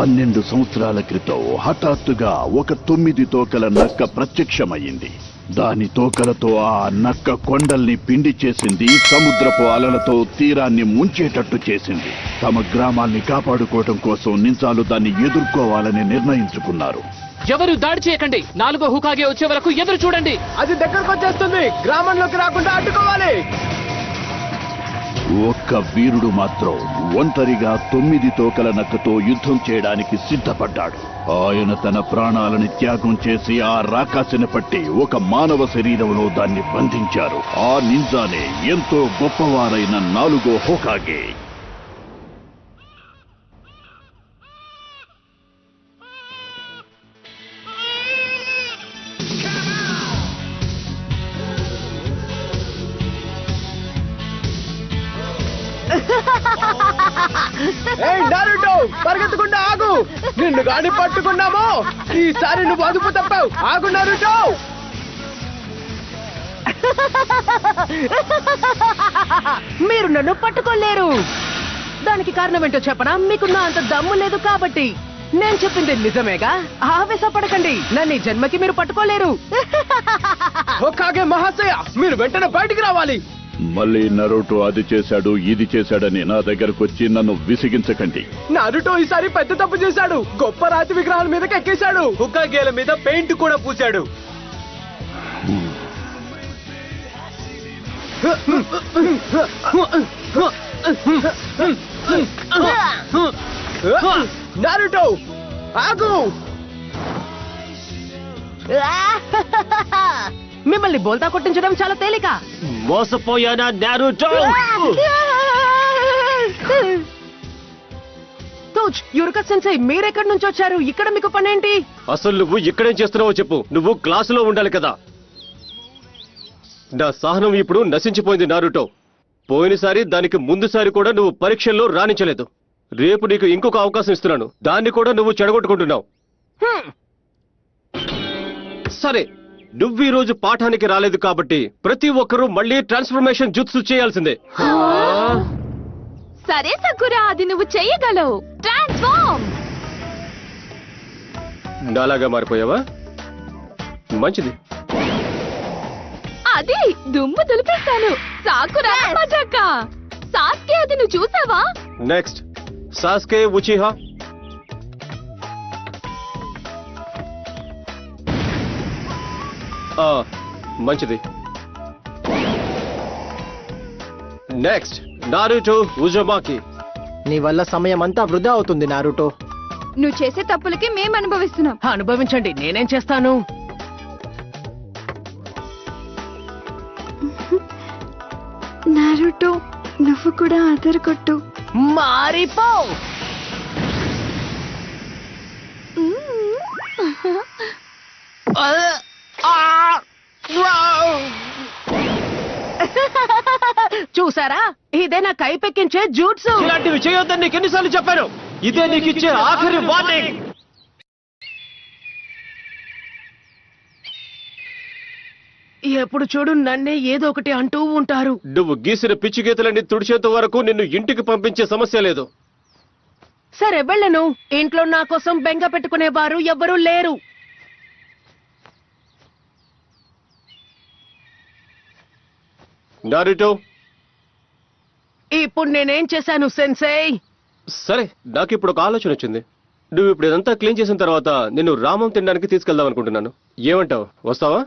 12 సంవత్సరాల క్రితం హఠాత్తుగా ఒక 9 తోకల నక్క ప్రత్యక్షమయ్యింది. దాని తోకలతో ఆ నక్క కొండల్ని పిండి చేసింది, సముద్రపు అలలతో తీరాన్ని ముంచేటట్టు చేసింది. తమ గ్రామాల్ని కాపాడుకోవడం కోసం నింజాలు దాన్ని ఎదుర్కోవాలని నిర్ణయించుకున్నారు. ఎవరు దాడి చేయకండి, 4వ హుకాగే వచ్చే వరకు ఎదురు చూడండి. అది దగ్గరకు వచ్చేస్తుంది, గ్రామంలోకి రాకుండా అడ్డుకోవాలి. ఒక్క వీరుడు మాత్రం ఒంటరిగా 9 తోకల నక్కతో యుద్ధం చేయడానికి సిద్ధపడ్డాడు. ఆయన తన ప్రాణాలని త్యాగం చేసి ఆ రాకాసిని పట్టి ఒక మానవ శరీరంలో దాన్ని బంధించారు. ఆ నింజానే ఎంతో గొప్పవారైన 4వ హోకాగే. పరిగెత్తకుండా ఆగు, నిన్ను గాని పట్టుకున్నామో ఈసారి నువ్వు అదుపు తప్పావు. ఆగు నారుటో. మీరు నన్ను పట్టుకోలేరు. దానికి కారణం ఏంటో చెప్పనా? మీకున్న అంత దమ్ము లేదు కాబట్టి. నేను చెప్పింది నిజమేగా, ఆవేశపడకండి. నన్ను ఈ జన్మకి మీరు పట్టుకోలేరు. హోకాగే మహాశయ, మీరు వెంటనే బయటికి రావాలి. మళ్ళీ నరుటో అది చేశాడు ఇది చేశాడని నా దగ్గరకు వచ్చి నన్ను విసిగించకండి. నారుటో ఈసారి పెద్ద తప్పు చేశాడు. గొప్ప రాతి విగ్రహాల మీదకి ఎక్కేశాడు. హుకాగేల మీద పెయింట్ కూడా పూశాడు. నారుటో ఆగు. మిమ్మల్ని బోల్తా కొట్టించడం చాలా తేలిక. మోసపోయానా నారుటో? తోచ్, యురక సెన్సై, మీరెక్కడి నుంచి వచ్చారు? ఇక్కడ మీకు పనేంటి? అసలు నువ్వు ఇక్కడేం చేస్తున్నావో చెప్పు. నువ్వు క్లాసులో ఉండాలి కదా. నా సహనం ఇప్పుడు నశించిపోయింది నారుటో. పోయినసారి దానికి ముందుసారి కూడా నువ్వు పరీక్షల్లో రాణించలేదు. రేపు నీకు ఇంకొక అవకాశం ఇస్తున్నాను, దాన్ని కూడా నువ్వు చెడగొట్టుకుంటున్నావు. సరే, నువ్వు ఈ రోజు పాఠానికి రాలేదు కాబట్టి ప్రతి ఒక్కరూ మళ్ళీ ట్రాన్స్ఫర్మేషన్ జుత్సు చేయాల్సిందే. సరే సకురా, అది నువ్వు చెయ్యగలవు. ట్రాన్స్ఫార్మ్. నాలాగా మారిపోయావా? మంచిది. అది దుమ్ము దులిపేస్తాను. సాకురా మజాక. సాస్కే, అది నువ్వు చూసావా? Next Sasuke Uchiha. మంచిది. Next Naruto Uzumaki. నీ వల్ల సమయం అంతా వృధా అవుతుంది నారుటో. నువ్వు చేసే తప్పులకి మేము అనుభవిస్తున్నాం. అనుభవించండి, నేనేం చేస్తాను? నారుటో, నువ్వు కూడా అదర్ కొట్టు. మారిపో. చూసారా, ఇదే నా కైపెక్కించే జూట్సు. ఇలాంటివి చేయొద్దని నీకు ఎన్నిసార్లు చెప్పాను? ఇదే నీకు ఇచ్చే ఆఖరి వార్నింగ్. ఎప్పుడు చూడు నన్నే ఏదో ఒకటి అంటూ ఉంటారు. నువ్వు గీసిన పిచ్చి గీతలన్నీ తుడిచేంత వరకు నిన్ను ఇంటికి పంపించే సమస్య లేదు. సరే వెళ్ళను. ఇంట్లో నా కోసం బెంగ పెట్టుకునేవారు ఎవ్వరూ లేరు. నారుటో, ఇప్పుడు నేనేం చేశాను సెన్సై? సరే, నాకు ఇప్పుడు ఒక ఆలోచన వచ్చింది. నువ్వు ఇప్పుడు ఇదంతా క్లీన్ చేసిన తర్వాత నిన్ను రామం తినడానికి తీసుకెళ్దాం అనుకుంటున్నాను. ఏమంటావు? వస్తావా?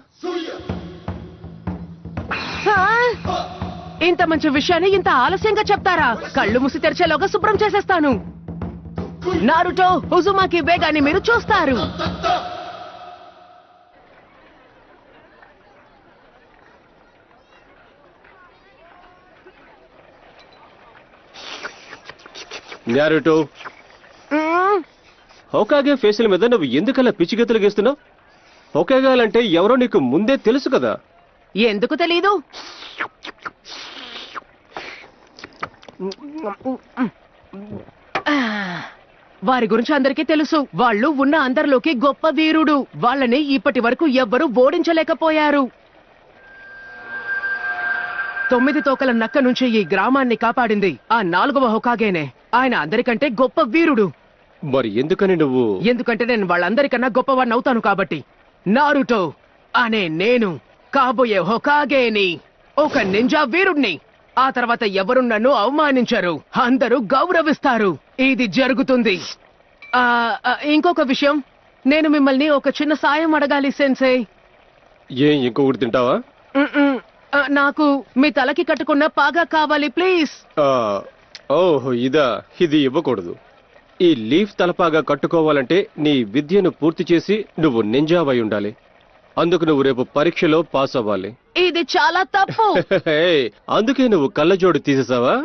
ఇంత మంచి విషయాన్ని ఇంత ఆలస్యంగా చెప్తారా? కళ్ళు మూసి తెరిచేలోగా శుభ్రం చేసేస్తాను. నారుటో, ఉజుమాకి వేగాన్ని మీరు చూస్తారు. నారుటో, హోకాగే ఫేసుల మీద నువ్వు ఎందుకలా పిచ్చిగతులు గీస్తున్నావు? హోకాగాలంటే ఎవరో నీకు ముందే తెలుసు కదా. ఎందుకు తెలీదు? వారి గురించి అందరికీ తెలుసు. వాళ్ళు ఉన్న అందరిలోకి గొప్ప వీరుడు. వాళ్ళని ఇప్పటి వరకు ఎవ్వరూ ఓడించలేకపోయారు. 9 తోకల నక్క నుంచి ఈ గ్రామాన్ని కాపాడింది ఆ 4వ హోకాగేనే. ఆయన అందరికంటే గొప్ప వీరుడు. మరి ఎందుకని నువ్వు ఎందుకంటే నేను వాళ్ళందరికన్నా గొప్పవాడిని అవుతాను కాబట్టి. నారుటో అనే నేను కాబోయే హోకాగేని, ఒక నింజా వీరుణ్ణి. ఆ తర్వాత ఎవరు నన్ను అవమానించరు, అందరూ గౌరవిస్తారు. ఇది జరుగుతుంది. ఇంకొక విషయం, నేను మిమ్మల్ని ఒక చిన్న సాయం అడగాలి సెన్సే. ఇంకొకటి తింటావా? నాకు మీ తలకి కట్టుకున్న పాగా కావాలి ప్లీజ్. ఓహో ఇది ఇవ్వకూడదు. ఈ లీఫ్ తలపాగా కట్టుకోవాలంటే నీ విద్యను పూర్తి చేసి నువ్వు నింజావై ఉండాలి. అందుకు నువ్వు రేపు పరీక్షలో పాస్ అవ్వాలి. ఇది చాలా తప్పు. అందుకే నువ్వు కళ్ళజోడు తీసేసావా?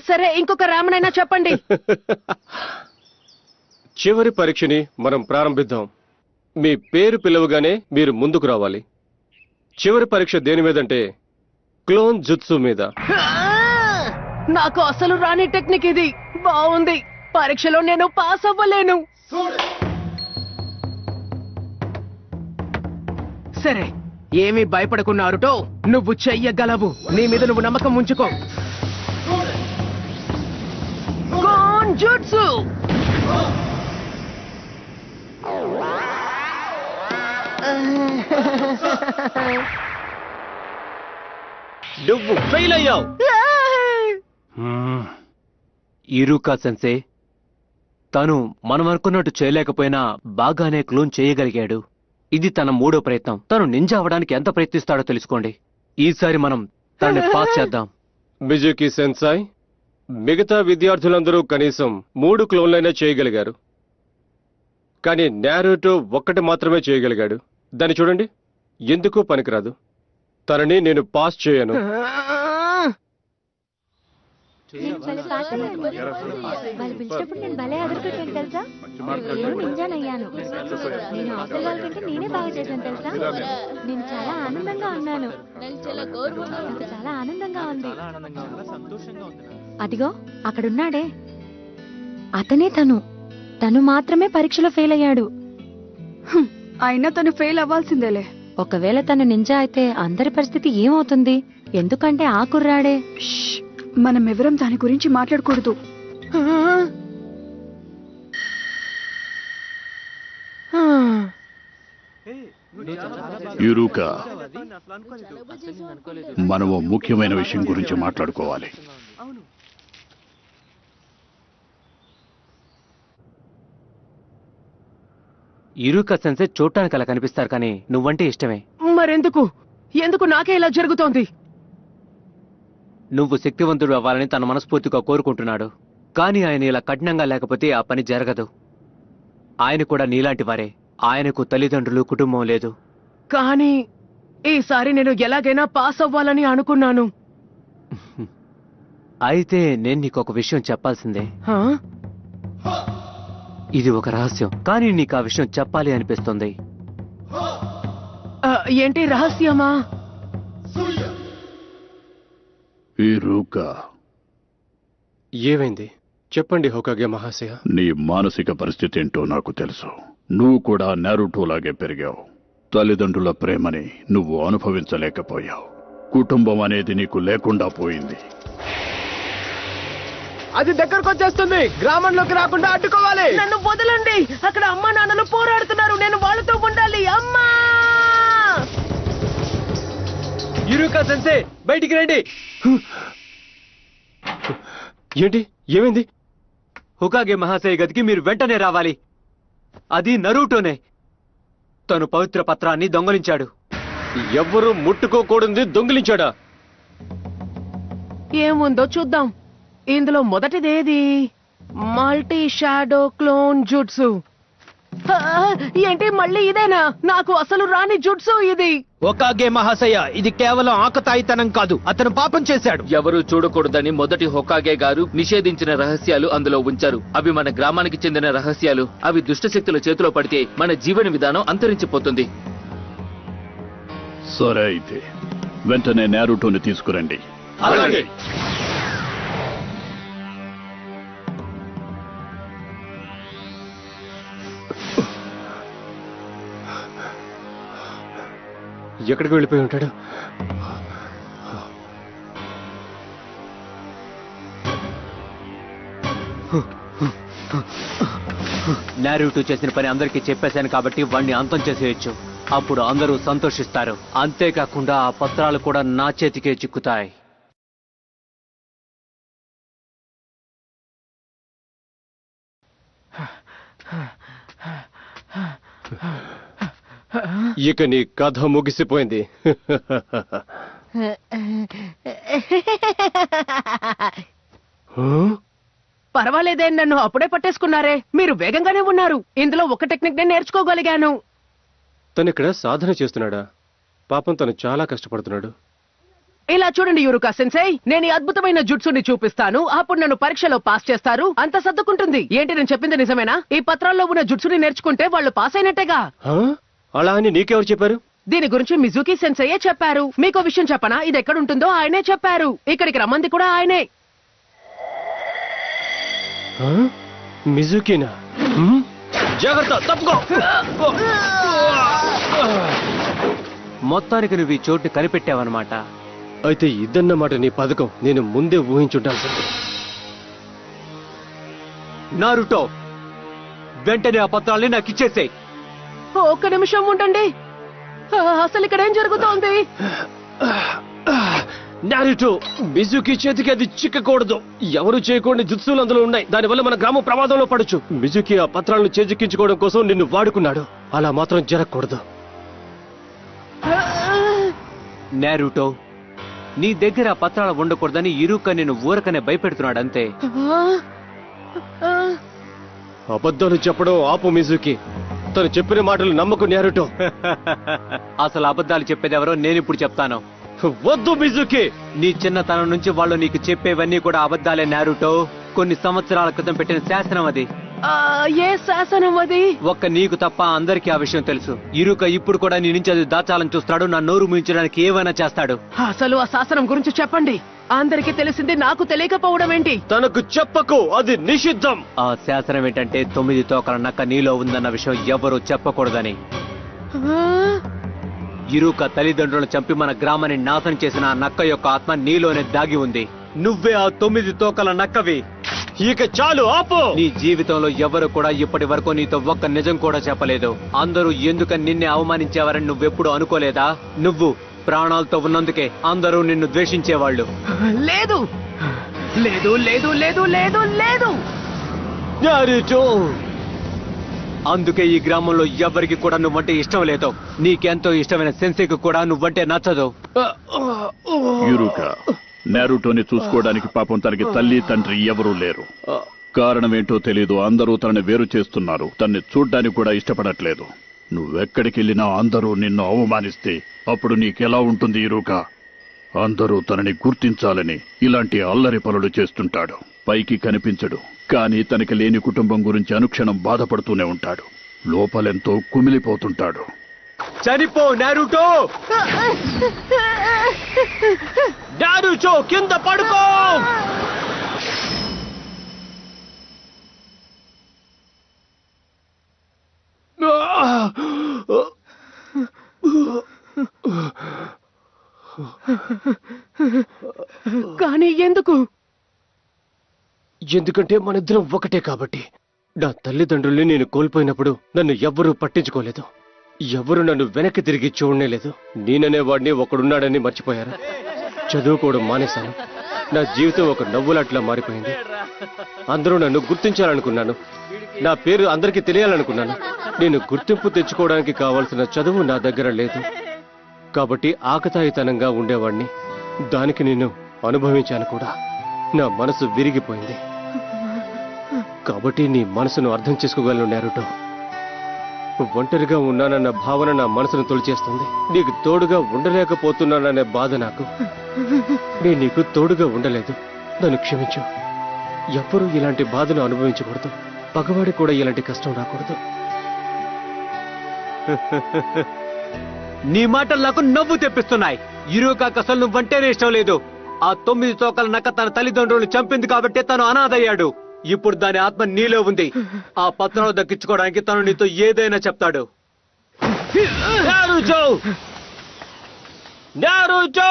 సరే, ఇంకొక రామనైనా చెప్పండి. చివరి పరీక్షని మనం ప్రారంభిద్దాం. మీ పేరు పిలవగానే మీరు ముందుకు రావాలి. చివరి పరీక్ష దేని మీదంటే క్లోన్ జుత్సు మీద. నాకు అసలు రాని టెక్నిక్ ఇది. బాగుంది. పరీక్షలో నేను పాస్ అవ్వలేను. సరే, ఏమీ భయపడకున్నారుటో, నువ్వు చెయ్యగలవు. నీ మీద నువ్వు నమ్మకం ఉంచుకో. Clone jutsu. నువ్వు ఫెయిల్ అయ్యావు. ఇరుకా సెన్సే, తను మనం అనుకున్నట్టు చేయలేకపోయినా బాగానే క్లోన్ చేయగలిగాడు. ఇది తన 3వ ప్రయత్నం. తను నింజా అవడానికి ఎంత ప్రయత్నిస్తాడో తెలుసుకోండి. ఈసారి మనం తనని పాస్ చేద్దాం. మిజుకి సెన్సాయ్, మిగతా విద్యార్థులందరూ కనీసం 3 క్లోన్లైనా చేయగలిగారు. కానీ నారుటో ఒక్కటి మాత్రమే చేయగలిగాడు. దాన్ని చూడండి, ఎందుకు పనికిరాదు. తనని నేను పాస్ చేయను. వాళ్ళు పిలిచినప్పుడు నేను భలే అదరుకొట్టాను తెలుసా. నేను నింజానయ్యాను. నేను అవతల వాళ్ళకంటే నేనే బాగా చేశాను తెలుసా. నేను చాలా ఆనందంగా ఉన్నాను. నాకు చాలా ఆనందంగా ఉంది. అదిగో అక్కడున్నాడే, అతనే తను మాత్రమే పరీక్షలో ఫెయిల్ అయ్యాడు. అయినా తను ఫెయిల్ అవ్వాల్సిందేలే. ఒకవేళ తను నింజా అయితే అందరి పరిస్థితి ఏమవుతుంది? ఎందుకంటే ఆ కుర్రాడే. మనం ఎవరం దాని గురించి మాట్లాడకూడదు. ఇరుకా, మనము ముఖ్యమైన విషయం గురించి మాట్లాడుకోవాలి. ఇరుకా సెన్సే చూడటానికి అలా కనిపిస్తారు, కానీ నువ్వంటే ఇష్టమే. ఎందుకు నాకే ఇలా జరుగుతోంది? నువ్వు శక్తివంతుడు అవ్వాలని తన మనస్ఫూర్తిగా కోరుకుంటున్నాడు. కానీ ఆయన ఇలా కఠినంగా లేకపోతే ఆ పని జరగదు. ఆయన కూడా నీలాంటి వారే. ఆయనకు తల్లిదండ్రులు, కుటుంబం లేదు. కానీ ఈసారి నేను ఎలాగైనా పాస్ అవ్వాలని అనుకున్నాను. అయితే నేను నీకొక విషయం చెప్పాల్సిందే. ఇది ఒక రహస్యం, కానీ నీకు ఆ విషయం చెప్పాలి అనిపిస్తుంది. ఏంటి రహస్యమా? ఇరుకా, ఏమైంది చెప్పండి హోకాగే మహాశయ. నీ మానసిక పరిస్థితి ఏంటో నాకు తెలుసు. నువ్వు కూడా నారుటోలాగే పెరిగావు. తల్లిదండ్రుల ప్రేమని నువ్వు అనుభవించలేకపోయావు. కుటుంబం అనేది నీకు లేకుండా పోయింది. అది దగ్గరకు వచ్చేస్తుంది. గ్రామంలోకి రాకుండా అడ్డుకోవాలి. నన్ను వదలండి. అక్కడ అమ్మా నాన్నలు పోరాడుతున్నారు. నేను వాళ్ళతో ఉండాలి. అమ్మా! ఇరుకా సెన్సే, బయటికి రండి. ఏంటి? ఏమైంది? హోకాగే మహాశయ గదికి మీరు వెంటనే రావాలి. అది నరుటోనే. తను పవిత్ర పత్రాన్ని దొంగలించాడు. ఎవ్వరూ ముట్టుకోకూడదు దొంగిలించాడా? ఏముందో చూద్దాం. ఇందులో మొదటిదేది మల్టీ షాడో క్లోన్ జుట్సు. ఏంటి మళ్ళీ ఇదేనా? నాకు అసలు రాని జుట్సు ఇది. హోకాగే మహాశయ, ఇది కేవలం ఆకతాయితనం కాదు, అతను పాపం చేశాడు. ఎవరూ చూడకూడదని మొదటి హోకాగే గారు నిషేధించిన రహస్యాలు అందులో ఉంచారు. అవి మన గ్రామానికి చెందిన రహస్యాలు. అవి దుష్టశక్తుల చేతిలో పడితే మన జీవన విధానం అంతరించిపోతుంది. సరే, అయితే వెంటనే నారుటోని తీసుకురండి. అలాగే. ఎక్కడికి వెళ్ళిపోయి ఉంటాడు? నారుటో చేసిన పని అందరికీ చెప్పేశాను కాబట్టి వాణ్ణి అంతం చేసేయచ్చు. అప్పుడు అందరూ సంతోషిస్తారు. అంతేకాకుండా ఆ పత్రాలు కూడా నా చేతికే చిక్కుతాయి. ఇక నీ కథ ముగిసిపోయింది. పర్వాలేదే, నన్ను అప్పుడే పట్టేసుకున్నారే. మీరు వేగంగానే ఉన్నారు. ఇందులో ఒక టెక్నిక్ నేను నేర్చుకోగలిగాను. తను ఇక్కడ సాధన చేస్తున్నాడా? పాపం తను చాలా కష్టపడుతున్నాడు. ఇలా చూడండి యూరుకా సెన్సై, నేను ఈ అద్భుతమైన జుట్సుని చూపిస్తాను. అప్పుడు నన్ను పరీక్షలో పాస్ చేస్తారు. అంత సర్దుకుంటుంది. ఏంటి నేను చెప్పింది నిజమేనా? ఈ పత్రాల్లో ఉన్న జుట్సుని నేర్చుకుంటే వాళ్ళు పాస్ అయినట్టేగా. అలా అని నీకెవరు చెప్పారు? దీని గురించి మిజుకి సెన్సయ్యే చెప్పారు. మీకో విషయం చెప్పనా? ఇది ఎక్కడుంటుందో ఆయనే చెప్పారు. ఇక్కడికి రమ్మంది కూడా ఆయనే. మిజుకినా? జాగ్రత్త, తప్పుకో. మొత్తానికి నువ్వు ఈ చోటుని కనిపెట్టావన్నమాట. అయితే ఇదన్నమాట నీ పథకం. నేను ముందే ఊహించుంటాల్సింది. నారుటో, వెంటనే ఆ పత్రాల్ని నాకు ఇచ్చేసేయ్. ఒక్క నిమిషం ఉండండి. అసలు ఇక్కడ ఏం జరుగుతోంది? నారుటో, మిజుకి చేతికి అది చిక్కకూడదు. ఎవరు చేయకూడని జుత్సులు అందులో ఉన్నాయి. దానివల్ల మన గ్రామం ప్రమాదంలో పడొచ్చు. మిజుకి ఆ పత్రాలను చేజిక్కించుకోవడం కోసం నిన్ను వాడుకున్నాడు. అలా మాత్రం జరగకూడదు. నారుటో, నీ దగ్గర ఆ పత్రాలు ఉండకూడదని ఇరుక నిన్ను ఊరకనే భయపెడుతున్నాడు అంతే. అబద్ధాలు చెప్పడం ఆపు మిజుకి. తను చెప్పిన మాటలు నమ్మకు నారుటో. అసలు అబద్ధాలు చెప్పేదెవరో నేనిప్పుడు చెప్తాను. వద్దు మిజుకి. నీ చిన్నతనం నుంచి వాళ్ళు నీకు చెప్పేవన్నీ కూడా అబద్ధాలే నారుటో. కొన్ని సంవత్సరాల క్రితం పెట్టిన శాసనం అది. ఏ శాసనం అది? ఒక్క నీకు తప్ప అందరికీ ఆ విషయం తెలుసు. ఇరుక ఇప్పుడు కూడా నీ నుంచి అది దాచాలని చూస్తాడు. నా నోరు ముయించడానికి ఏమైనా చేస్తాడు. అసలు ఆ శాసనం గురించి చెప్పండి. అందరికీ తెలిసింది, నాకు తెలియకపోవడం ఏంటి? తనకు చెప్పకు, అది నిషిద్ధం. ఆ శాసనం ఏంటంటే 9 తోకల నక్క నీలో ఉందన్న విషయం ఎవరూ చెప్పకూడదని. ఇరుక తల్లిదండ్రులను చంపి మన గ్రామాన్ని నాశనం చేసిన ఆ నక్క యొక్క ఆత్మ నీలోనే దాగి ఉంది. నువ్వే ఆ 9 తోకల నక్కవి. ఇక చాలు, ఆపు. నీ జీవితంలో ఎవరు కూడా ఇప్పటి వరకు నీతో ఒక్క నిజం కూడా చెప్పలేదు. అందరూ ఎందుకని నిన్నే అవమానించేవారని నువ్వెప్పుడు అనుకోలేదా? నువ్వు ప్రాణాలతో ఉన్నందుకే అందరూ నిన్ను ద్వేషించేవాళ్ళు. లేదు లేదు లేదు లేదు లేదు లేదు. అందుకే ఈ గ్రామంలో ఎవరికి కూడా నువ్వంటే ఇష్టం లేదు. నీకెంతో ఇష్టమైన సెన్సేకు కూడా నువ్వంటే నచ్చదు. యురుకా, నారుటోని చూసుకోవడానికి పాపం తనకి తల్లి తండ్రి ఎవరూ లేరు. కారణమేంటో తెలీదు. అందరూ తనని వేరు చేస్తున్నారు. తన్ని చూడ్డానికి కూడా ఇష్టపడట్లేదు. నువ్వెక్కడికి వెళ్ళినా అందరూ నిన్ను అవమానిస్తే అప్పుడు నీకెలా ఉంటుంది యురుకా? అందరూ తనని గుర్తించాలని ఇలాంటి అల్లరి పనులు చేస్తుంటాడు. పైకి కనిపించడు, కానీ తనకి లేని కుటుంబం గురించి అనుక్షణం బాధపడుతూనే ఉంటాడు. లోపలెంతో కుమిలిపోతుంటాడు. చనిపో నారుటో. నారుటో, కింద పడుకో. కానీ ఎందుకు? ఎందుకంటే మనిద్దరం ఒకటే కాబట్టి. నా తల్లిదండ్రుల్ని నేను కోల్పోయినప్పుడు నన్ను ఎవ్వరూ పట్టించుకోలేదు. ఎవరు నన్ను వెనక్కి తిరిగి చూడనేలేదు. నేననే వాడిని ఒకడున్నాడని మర్చిపోయారు. చదువుకోవడం మానేశాను. నా జీవితం ఒక నవ్వులాట్లా మారిపోయింది. అందరూ నన్ను గుర్తించాలనుకున్నాను. నా పేరు అందరికీ తెలియాలనుకున్నాను. నేను గుర్తింపు తెచ్చుకోవడానికి కావాల్సిన చదువు నా దగ్గర లేదు. కాబట్టి ఆకతాయితనంగా ఉండేవాణ్ణి. దానికి నేను అనుభవించాను కూడా. నా మనసు విరిగిపోయింది. కాబట్టి నీ మనసును అర్థం చేసుకోగలను నారుటో. ఒంటరిగా ఉన్నానన్న భావన నా మనసును తొలిచేస్తుంది. నీకు తోడుగా ఉండలేకపోతున్నాననే బాధ నాకు. నేను నీకు తోడుగా ఉండలేదు. నన్ను క్షమించు. ఎవ్వరూ ఇలాంటి బాధను అనుభవించకూడదు. పగవాడి కూడా ఇలాంటి కష్టం రాకూడదు. నీ మాటలు నాకు నవ్వు తెప్పిస్తున్నాయి. ఇరుకాకు అసలు నువ్వంటేనే ఇష్టం లేదు. ఆ 9 తోకల నక్క తన తల్లిదండ్రులను చంపింది కాబట్టి తను అనాథయ్యాడు. ఇప్పుడు దాని ఆత్మ నీలో ఉంది. ఆ పత్రాలు దక్కించుకోవడానికి తను నీతో ఏదైనా చెప్తాడు. నారుటో! నారుటో!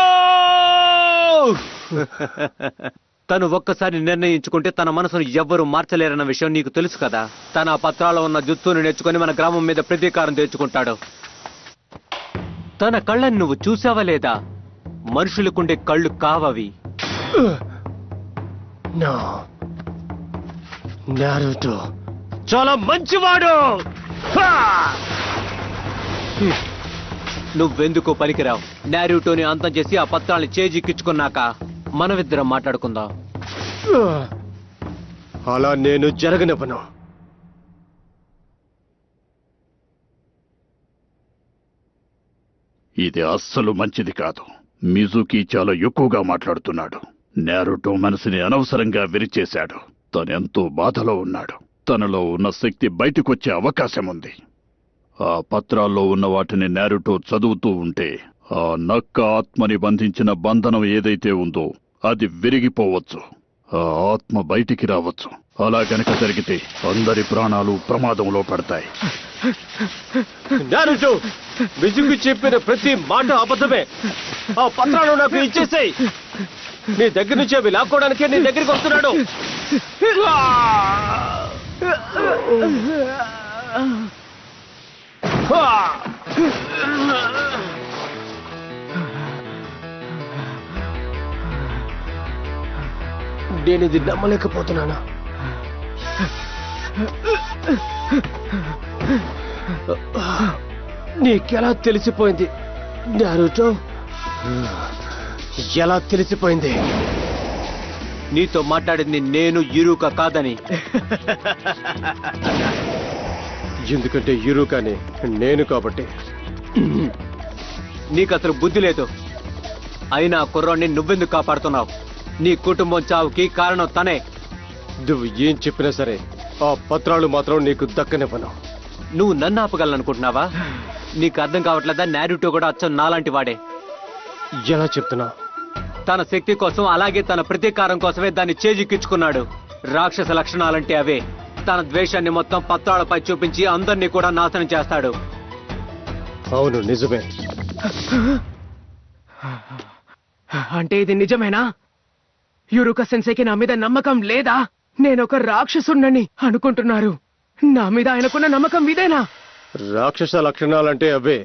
తను ఒక్కసారి నిర్ణయించుకుంటే తన మనసును ఎవ్వరూ మార్చలేరన్న విషయం నీకు తెలుసు కదా. తన పత్రాల్లో ఉన్న జుత్తును నేర్చుకుని మన గ్రామం మీద ప్రతీకారం తెచ్చుకుంటాడు. తన కళ్ళని నువ్వు చూసావా లేదా? మనుషులకుండే కళ్ళు కావవి. నారుటో చాలా మంచివాడు. నువ్వెందుకు పనికిరావు? నారుటోని అంతం చేసి ఆ పత్రాల్ని చేజిక్కించుకున్నాక మనమిద్దరం మాట్లాడుకుందాం. అలా నేను జరగనివ్వను. ఇది అస్సలు మంచిది కాదు. మిజుకి చాలా ఎక్కువగా మాట్లాడుతున్నాడు. నారుటో మనసుని అనవసరంగా విరిచేశాడు. తనెంతో బాధలో ఉన్నాడు. తనలో ఉన్న శక్తి బయటకొచ్చే అవకాశం ఉంది. ఆ పత్రాల్లో ఉన్న వాటిని నారుటో చదువుతూ ఉంటే ఆ నక్క ఆత్మని బంధించిన బంధనం ఏదైతే ఉందో అది విరిగిపోవచ్చు. ఆ ఆత్మ బయటికి రావచ్చు. అలా గనక జరిగితే అందరి ప్రాణాలు ప్రమాదంలో పడతాయి. నారుటో, మిజుకి చెప్పిన ప్రతి మాట అబద్ధమే. ఆ పత్రాలు నాకు ఇచ్చేసాయి. నీ దగ్గర నుంచి అవి లాక్కోవడానికే నీ దగ్గరికి వస్తున్నాడు. నేను ఇది నమ్మలేకపోతున్నాను. నీకెలా తెలిసిపోయింది నారుటో? ఎలా తెలిసిపోయింది? నీతో మాట్లాడింది నేను ఇరుక కాదని. ఎందుకంటే ఇరుకని నేను కాబట్టి. నీకు అసలు బుద్ధి లేదు. అయినా ఆ కుర్రాన్ని నువ్వెందుకు కాపాడుతున్నావు? నీ కుటుంబం చావుకి కారణం తనే. నువ్వు ఏం చెప్పినా సరే ఆ పత్రాలు మాత్రం నీకు దక్కనివ్వను. నువ్వు నన్ను ఆపగలనుకుంటున్నావా? నీకు అర్థం కావట్లేదా? నారుటో కూడా అచ్చం నాలాంటి వాడే. ఎలా చెప్తున్నా? తన శక్తి కోసం అలాగే తన ప్రతీకారం కోసమే దాన్ని చేజిక్కించుకున్నాడు. రాక్షస లక్షణాలంటే అవే. తన ద్వేషాన్ని మొత్తం పత్రాలపై చూపించి అందరినీ కూడా నాశనం చేస్తాడు. అవును, నిజమే. అంటే ఇది నిజమేనా? యురుక సెన్సేకి నా మీద నమ్మకం లేదా? నేనొక రాక్షసుణ్ణని అనుకుంటున్నారు. నా మీద ఆయనకున్న నమ్మకం ఇదేనా? రాక్షస లక్షణాలంటే అవే.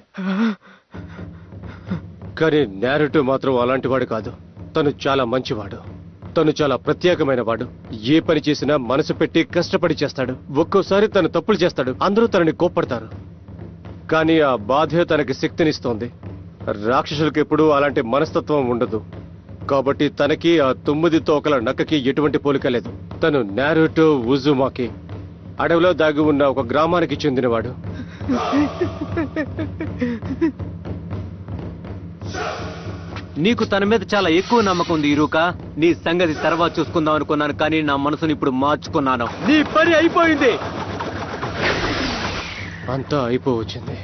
కానీ నారుటో మాత్రం అలాంటి వాడు కాదు. తను చాలా మంచివాడు. తను చాలా ప్రత్యేకమైన వాడు. ఏ పని చేసినా మనసు పెట్టి కష్టపడి చేస్తాడు. ఒక్కోసారి తను తప్పులు చేస్తాడు. అందరూ తనని కోప్పడతారు. కానీ ఆ బాధే తనకి శక్తినిస్తోంది. రాక్షసులకు ఎప్పుడూ అలాంటి మనస్తత్వం ఉండదు. కాబట్టి తనకి ఆ 9 తోకల నక్కకి ఎటువంటి పోలిక లేదు. తను నారుటో ఉజుమాకి, అడవిలో దాగి ఉన్న ఒక గ్రామానికి చెందినవాడు. నీకు తన మీద చాలా ఎక్కువ నమ్మకం ఉంది ఇరుక. నీ సంగతి తర్వాత చూసుకుందాం అనుకున్నాను, కానీ నా మనసుని ఇప్పుడు మార్చుకున్నాను. నీ పని అయిపోయింది. అంతా అయిపోవచ్చింది.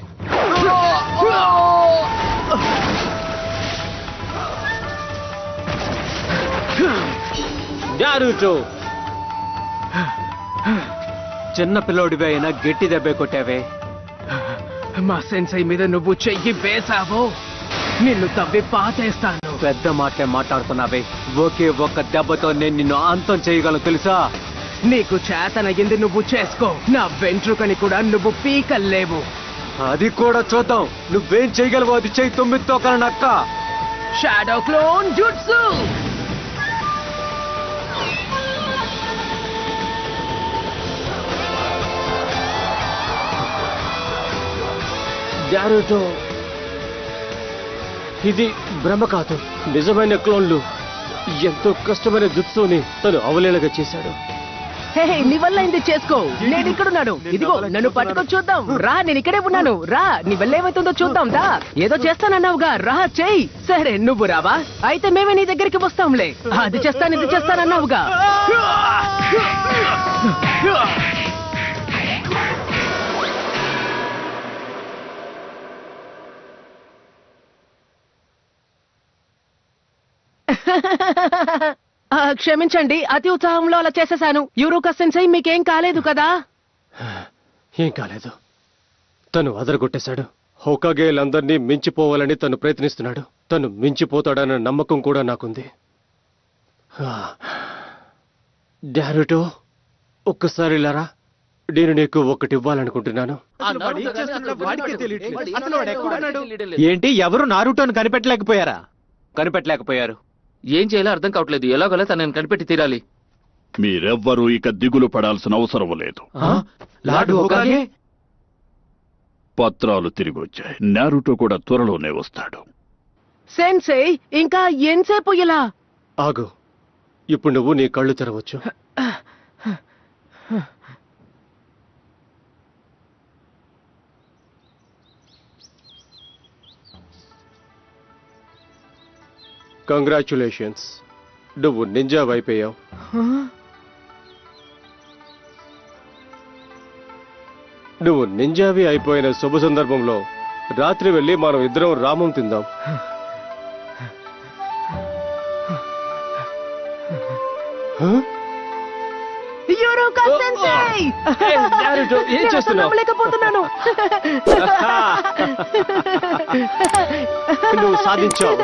నారుటో, చిన్న పిల్లోడివే అయినా గట్టి దెబ్బే కొట్టావే. మా సెన్సై మీద నువ్వు చెయ్యి వేసావో నిన్ను తవ్వి పాతేస్తాను. పెద్ద మాటలే మాట్లాడుతున్నావే. ఒకే ఒక్క దెబ్బతో నేను నిన్ను అంతం చేయగలను తెలుసా? నీకు చేతనయ్యింది నువ్వు చేసుకో. నా వెంట్రుకని కూడా నువ్వు పీకల్లేవు. అది కూడా చూద్దాం. నువ్వేం చేయగలవు అది చెయ్యి 9 తోకల నక్క. Shadow clone jutsu. నారుటో, ఇది భ్రమ కాదు. నిజమైన క్లోన్లు. ఎంతో కష్టమైన జుట్సుని తను అవలేలగా చేశాడు. హే, నీ వల్ల ఇది చేసుకో. నేను ఇక్కడున్నాను. ఇదిగో నన్ను పట్టుకొని చూద్దాం. రా, నేను ఇక్కడే ఉన్నాను. రా, నీ వల్ల ఏమైతుందో చూద్దాం. దా, ఏదో చేస్తానన్నావుగా, రా చెయ్యి. సరే, నువ్వు రావా? అయితే మేమే నీ దగ్గరికి వస్తాంలే. అది చేస్తాను ఇది చేస్తానన్నావుగా. క్షమించండి, అతి ఉత్సాహంలో అలా చేసేశాను. యురుక సెన్సై మీకేం కాలేదు కదా? ఏం కాలేదు. తను అదరగొట్టేశాడు. హోకాగేలందరినీ మించిపోవాలని తను ప్రయత్నిస్తున్నాడు. తను మించిపోతాడన్న నమ్మకం కూడా నాకుంది. డారుటో ఒక్కసారి ఇలారా, నేను నీకు ఒకటి ఇవ్వాలనుకుంటున్నాను. ఏంటి, ఎవరు నారుటోను కనిపెట్టలేకపోయారా? కనిపెట్టలేకపోయారు. ఏం చేయాలో అర్థం కావట్లేదు. ఎలాగోలా తనని కనిపెట్టి తీరాలి. మీరెవ్వరూ ఇక దిగులు పడాల్సిన అవసరం లేదు. లార్డ్ హోకాగే? పత్రాలు తిరిగి వచ్చాయి. నారుటో కూడా త్వరలోనే వస్తాడు. సెన్సే, ఇంకా ఎంతసేపు ఇలా? ఆగు, ఇప్పుడు నువ్వు నీ కళ్ళు తెరవచ్చు. కంగ్రాచ్యులేషన్స్, నువ్వు నింజా వైపోయావు. నువ్వు నింజావి అయిపోయిన శుభ సందర్భంలో రాత్రి వెళ్ళి మనం ఇద్దరం రామం తిందాం. యూరుకా సెన్సే! నారుటో, ఏం చేస్తున్నావు? నమ్మలేకపోతున్నాను. నువ్వు సాధించావు.